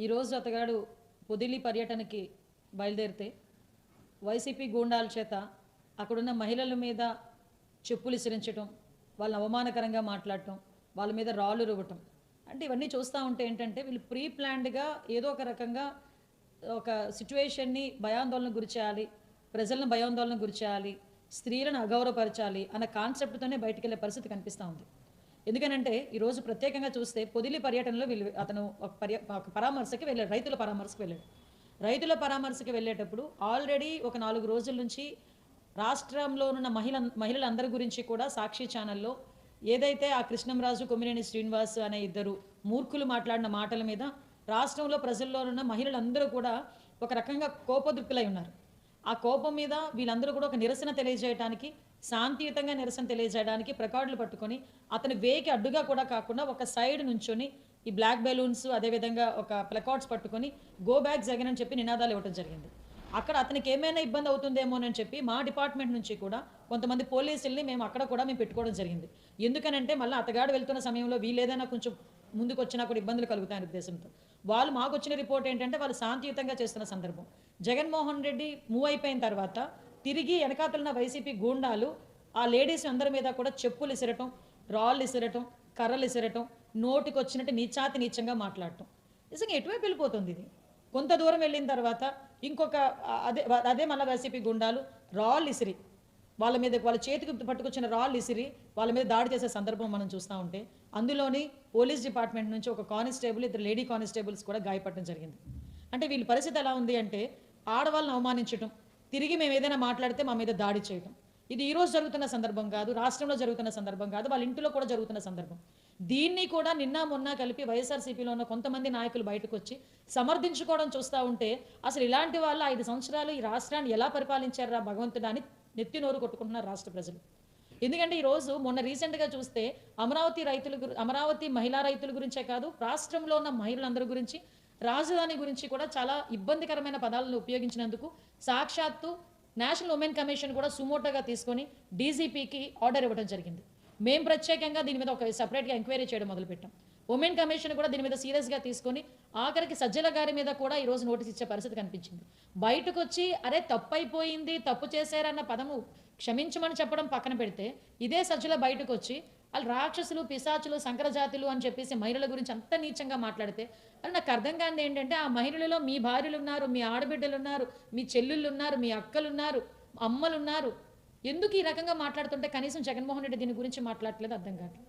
ఈరోజు అతగాడు పొదిలి పర్యటనకి బయలుదేరితే వైసీపీ గూండాల చేత అక్కడున్న మహిళల మీద చెప్పులు విసిరించడం, వాళ్ళని అవమానకరంగా మాట్లాడటం, వాళ్ళ మీద రాళ్ళు రువ్వటం, అంటే ఇవన్నీ చూస్తూ ఉంటే ఏంటంటే వీళ్ళు ప్రీ ప్లాన్డ్గా ఏదో ఒక రకంగా ఒక సిచ్యువేషన్ని భయాందోళనకు గురి చేయాలి, ప్రజలను భయాందోళనకు గురి చేయాలి, స్త్రీలను అగౌరవపరచాలి అన్న కాన్సెప్ట్తోనే బయటికి వెళ్ళే పరిస్థితి కనిపిస్తూ ఉంది. ఎందుకనంటే ఈరోజు ప్రత్యేకంగా చూస్తే పొదిలి పర్యటనలో అతను ఒక పరామర్శకి వెళ్ళాడు, రైతుల పరామర్శకు వెళ్ళాడు. రైతుల పరామర్శకి వెళ్ళేటప్పుడు ఆల్రెడీ ఒక 4 రోజుల నుంచి రాష్ట్రంలో ఉన్న మహిళలందరి గురించి కూడా సాక్షి ఛానల్లో ఏదైతే ఆ కృష్ణంరాజు, కొమ్మినేని శ్రీనివాస్ అనే ఇద్దరు మూర్ఖులు మాట్లాడిన మాటల మీద రాష్ట్రంలో ప్రజల్లో ఉన్న మహిళలందరూ కూడా ఒక రకంగా కోపదృక్కులై ఉన్నారు. ఆ కోపం మీద వీళ్ళందరూ కూడా ఒక నిరసన తెలియజేయడానికి, శాంతియుతంగా నిరసన తెలియజేయడానికి ప్లకార్డులు పట్టుకొని అతని వేకి అడ్డుగా కూడా కాకుండా ఒక సైడ్ నుంచొని ఈ బ్లాక్ బెలూన్స్ అదేవిధంగా ఒక ప్లకార్డ్స్ పట్టుకొని గో బ్యాక్ జగన్ అని చెప్పి నినాదాలు ఇవ్వడం జరిగింది. అక్కడ అతనికి ఏమైనా ఇబ్బంది అవుతుందేమోనని చెప్పి మా డిపార్ట్మెంట్ నుంచి కూడా కొంతమంది పోలీసుల్ని మేము అక్కడ కూడా పెట్టుకోవడం జరిగింది. ఎందుకనంటే మళ్ళీ అతగాడు వెళ్తున్న సమయంలో వీళ్ళు ఏదైనా కొంచెం ముందుకు వచ్చినా కూడా ఇబ్బందులు కలుగుతాయనే ఉద్దేశంతో వాళ్ళు మాకు వచ్చిన రిపోర్ట్ ఏంటంటే వాళ్ళు శాంతియుతంగా చేస్తున్న సందర్భం. జగన్మోహన్ రెడ్డి మూవ్ అయిపోయిన తర్వాత తిరిగి వెనకాతలున్న వైసీపీ గూండాలు ఆ లేడీస్ అందరి మీద కూడా చెప్పులు ఇసిరటం, రాళ్ళు ఇసిరటం, కర్రలు ఇసిరటం, నోటికి వచ్చినట్టు నీచాతి నీచంగా మాట్లాడటం. నిజంగా ఎటువైపు వెళ్ళిపోతుంది ఇది? కొంత దూరం వెళ్ళిన తర్వాత ఇంకొక అదే మళ్ళీ వైసీపీ గుండాలు రాళ్ళు ఇసిరి వాళ్ళ మీద, వాళ్ళ చేతికి పట్టుకొచ్చిన రాళ్ళు ఇసిరి వాళ్ళ మీద దాడి చేసే సందర్భం మనం చూస్తూ ఉంటే అందులోని పోలీస్ డిపార్ట్మెంట్ నుంచి ఒక కానిస్టేబుల్, 2 లేడీ కానిస్టేబుల్స్ కూడా గాయపడడం జరిగింది. అంటే వీళ్ళ పరిస్థితి ఎలా ఉంది అంటే ఆడవాళ్ళని అవమానించడం, తిరిగి మేము ఏదైనా మాట్లాడితే మా మీద దాడి చేయటం. ఇది ఈరోజు జరుగుతున్న సందర్భం కాదు, రాష్ట్రంలో జరుగుతున్న సందర్భం కాదు, వాళ్ళ ఇంటిలో కూడా జరుగుతున్న సందర్భం. దీన్ని కూడా నిన్న మొన్న కలిపి వైఎస్ఆర్సీపీలో ఉన్న కొంతమంది నాయకులు బయటకు వచ్చి సమర్థించుకోవడం చూస్తూ ఉంటే అసలు ఇలాంటి వాళ్ళు 5 సంవత్సరాలు ఈ రాష్ట్రాన్ని ఎలా పరిపాలించారా భగవంతుడా అని నెత్తి నోరు కొట్టుకుంటున్నారు రాష్ట్ర ప్రజలు. ఎందుకంటే ఈరోజు మొన్న రీసెంట్గా చూస్తే అమరావతి మహిళా రైతుల గురించే కాదు, రాష్ట్రంలో ఉన్న మహిళలందరి గురించి, రాజధాని గురించి కూడా చాలా ఇబ్బందికరమైన పదాలను ఉపయోగించినందుకు సాక్షాత్తు నేషనల్ ఉమెన్ కమిషన్ కూడా సుమోటోగా తీసుకొని డీజీపీకి ఆర్డర్ ఇవ్వడం జరిగింది. మేము ప్రత్యేకంగా దీని మీద ఒక సపరేట్గా ఎంక్వైరీ చేయడం మొదలుపెట్టాం. ఉమెన్ కమిషన్ కూడా దీని మీద సీరియస్గా తీసుకొని ఆఖరికి సజ్జల గారి మీద కూడా ఈరోజు నోటీస్ ఇచ్చే పరిస్థితి కనిపించింది. బయటకు వచ్చి అరే తప్పైపోయింది, తప్పు చేశారన్న పదము క్షమించమని చెప్పడం పక్కన పెడితే ఇదే సజ్జల బయటకు వచ్చి వాళ్ళు రాక్షసులు, పిశాచులు, సంకరజాతులు అని చెప్పేసి మహిళల గురించి అంత నీచంగా మాట్లాడితే అని నాకు అర్థం కానిది ఏంటంటే ఆ మహిళలలో మీ భార్యలు ఉన్నారు, మీ ఆడబిడ్డలు ఉన్నారు, మీ చెల్లుళ్ళు ఉన్నారు, మీ అక్కలు ఉన్నారు, అమ్మలు ఉన్నారు. ఎందుకు ఈ రకంగా మాట్లాడుతుంటే కనీసం జగన్మోహన్ రెడ్డి దీని గురించి మాట్లాడట్లేదు అర్థం కావట్లేదు.